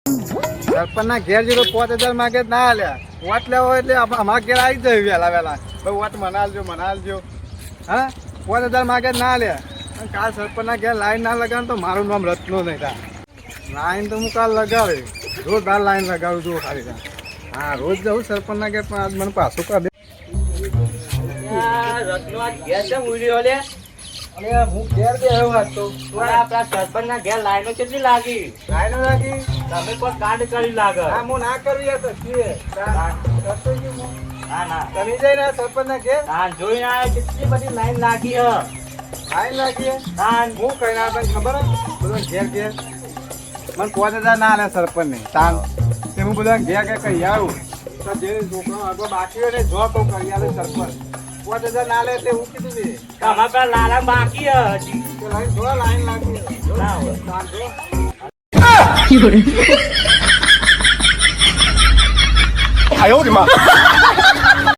સરપંચ ના ઘેર જેટલો 5000 માંગે ના આલ્યા વોટ લેવો એટલે અમારા ઘેર આવી જાય વહેલા વહેલા ભાઈ વોટ મને આલજો હા 5000 માંગે ના આલ્યા કાલ સરપંચ ના ઘેર લાઈન ના લગાવે તો મારું નામ રત્નો નહીં થાય લાઈન તો હું કાલ લગાવે રોજ બાર લાઈન લગાવું છું ખાલી હા રોજ જવું સરપંચ ના ઘેર પણ આજ મને પાછું કરી દે રત્નો આજ ઘેર છે મુર્યો લે અને હું ઘેર બે આવ્યો આજ તો આપણા સરપંચ ના ઘેર લાઈનો કેટલી લાગી લાઈનો લાગી તમે કોઈ કાંડ કરી લાગે હા હું ના કરું યાર તો છીએ કરતો છું હું ના ના તમે જઈને સરપંચ ના ઘેર હા જોઈને આયા કેટલી બધી લાઈન લાગી હ લાઈન લાગી હા હું કઈ ના તને ખબર હે બધું ઘેર ઘેર મને 5000 ના આલે સરપંચ ને તાન તે હું બધા ઘેર ઘેર કહી આવું તો જે છોકરો આગળ બાકી હોય ને જો તો કરી આલે સરપંચ 5000 ના લે એટલે હું કીધું છે તમારા પર લાલા બાકી હ હજી તો લાઈન જો લાઈન લાગી જો ના હોય. તાન જો 哎呦我的妈！